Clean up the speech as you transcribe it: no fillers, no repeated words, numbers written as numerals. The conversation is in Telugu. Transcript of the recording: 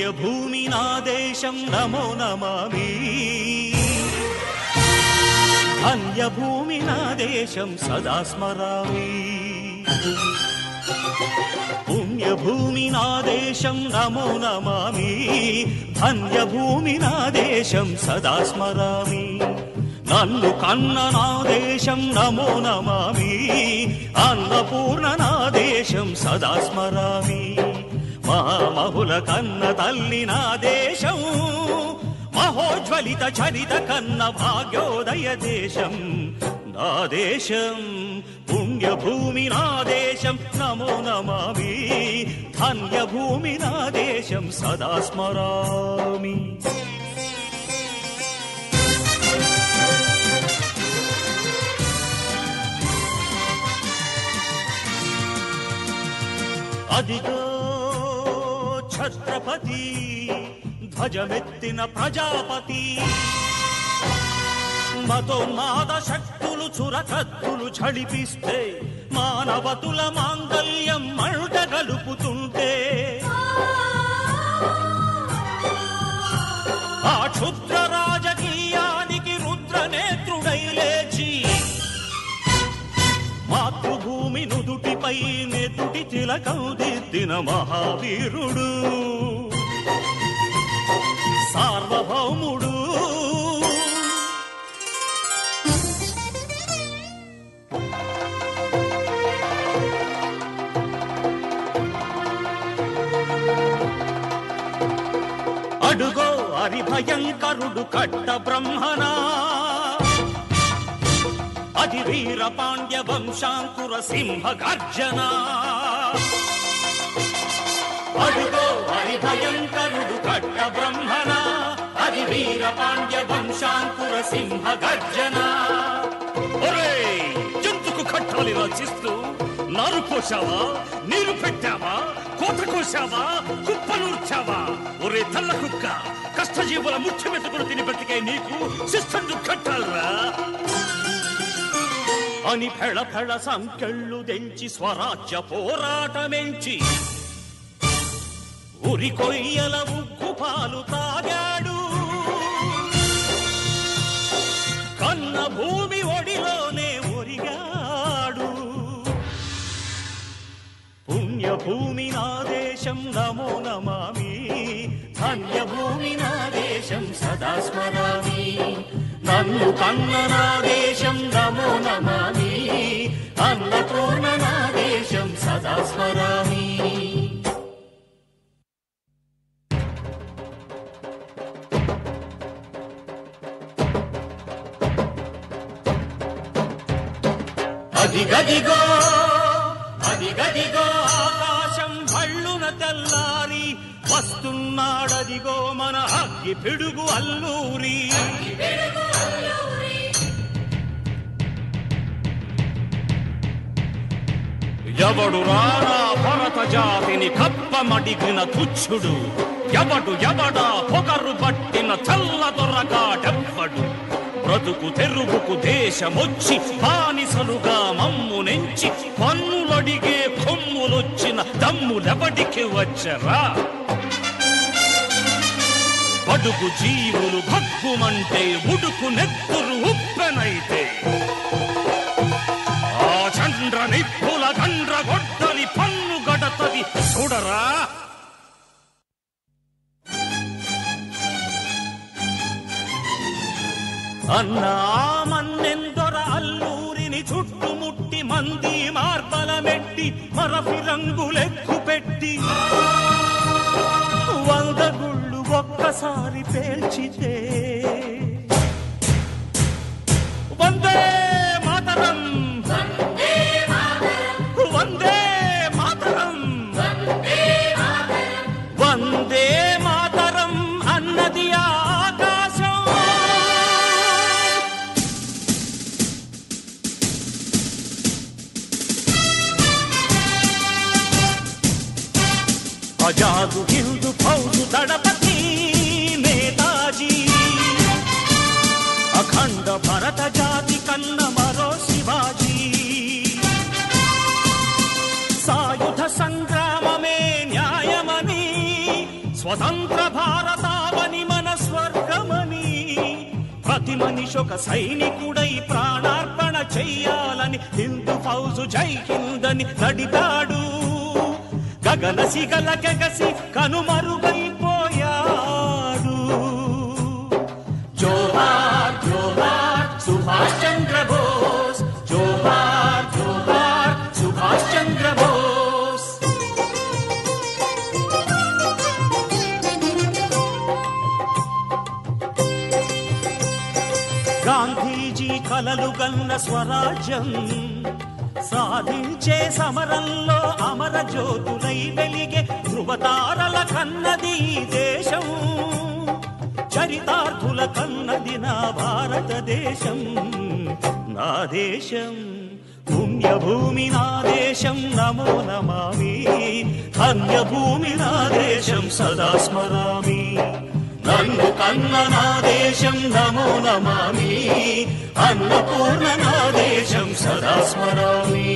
పుణ్యభూమి నా దేశం నమో నమామి. ధన్యభూమి నా దేశం సదా స్మరామి. పుణ్యభూమి నా దేశం నమో నమామి. ధన్యభూమి నా దేశం సదా స్మరామి. నన్ను కన్న నా దేశం నమో నమామి. అన్నపూర్ణ నా దేశం సదా స్మరామి. మహామహుల కన్న తల్లి నా దేశం. మహోజ్వలిత చరిత కన్న భాగ్యోదయ దేశం నా దేశం. పుణ్యభూమి నా దేశం నమో నమామి. ధన్యభూమి నా దేశం సదా స్మరామి. అదిగో ఛత్రపతి ధ్వజమెత్తిన ప్రజాపతి. మతోన్మాద శక్తులు చురకత్తులు ఝడిపిస్తే మానవతుల మాంగల్యం మంట గలుపుతుంటే ఆ క్షుద్ర రాజకీయానికి రుద్రనేత్రుడై లేచి మాతృభూమి నుదుటిపై నెదుటి తిలకం దిద్దిన మహావీరుడు సార్వభౌముడు. అడుగో హరిభయంకరుడు కట్ట బ్రహ్మనా. అది వీర పాండ్య వంశాంకుర సింహ గర్జన. అడుగో హరిభయంకరుడు కట్ట బ్రహ్మణ. అది వీర పాండ్య వంశాంకుర సింహ గర్జన. ఒరే జంతుకు కట్టాలి రచిస్తూ నారు పోసావా, నీరు పెట్టావా, కోత కోసావా, కుప్పనూర్చావా? ఒరే తల్ల కుక్క, కష్టజీవుల ముఖ్యమెత్తుకుని తిని బ్రతికే నీకు శిస్తందు కట్టాలరా అని ఫెళ ఫెళ సంకెళ్ళు దెంచి స్వరాజ్య పోరాటమెంచి ఉరి కొయ్యల ఉక్కు పాలు తాగాడు. కన్న భూమి ఒడిలోనే ఒరిగాడు. పుణ్యభూమి నా దేశం నమో నమామి. ధన్యభూమి నా దేశం సదా స్మరామి. నన్ను కన్న నా దేశం నమో నమామి. అన్నపూర్ణ నా దేశం సదా స్మరామి. అదిగదిగో అదిగదిగో ఆకాశం భళ్ళున తెల్లారి వస్తున్నాడదిగో మన అగ్గి పిడుగు అల్లూరి. ఎవడు రానా భరత జాతిని కప్పమడిగిన తుచ్చుడు. ఎవడా పొగరు పట్టిన చల్ల దొరగాడెవ్వడు. బ్రతుకు తెరుగుకు దేశమొచ్చి బానిసలుగా మమ్ము నెంచి పన్నులడిగే కొమ్ములొచ్చిన దమ్ములెవడికి వచ్చరా? బడుగు జీవులు భగ్గుమంటే ఉడుకు నెత్తురు ఉప్పెనైతే ఆ చండ్ర నిప్పుల గండ్ర గొడ్డలి పన్ను గడతది చూడరా. అన్నా మన్నెందొర అల్లూరిని చుట్టుముట్టి మంది మార్బలమెట్టి మరఫి రంగులెక్కు పెట్టి 100 గుళ్ళు ఒక్కసారి పేల్చితే వందే మాతరం వందే మాతరం వందే మాతరం అన్నది ఆకాశం. ఆజాదు హిందూ ఫౌజు దళపతి నేతాజీ, అఖండ భరత జాతి కన్న మరో శివాజీ. సాయుధ సంగ్రామమే న్యాయమని స్వతంత్ర భారతావని మన స్వర్గమని ప్రతి మనిషి ఒక సైనికుడై ప్రాణార్పణ చెయ్యాలని హిందూ ఫౌజు జై హిందని నడిపాడు. గగన సిగల గగసి కనుమరుగైపోయాడు. జోహార్ జోహార్ సుభాష్ చంద్ర బోస్, జోహార్ జోహార్ సుభాష్ చంద్ర బోస్. గాంధీజీ కలలు గన్న స్వరాజ్యం సాధించే సమరంలో అమర జ్యోతులై వెలిగే ధృవతారల కన్నది దేశం. చరితార్థుల కన్నది నా భారతదేశం. నా దేశం పుణ్యభూమి, నా దేశం నమో నమామి. ధన్యభూమి నా దేశం సదా స్మరామి. నన్ను కన్న నా దేశం నమో నమామి. అన్నపూర్ణ నా దేశం సదా స్మరామి.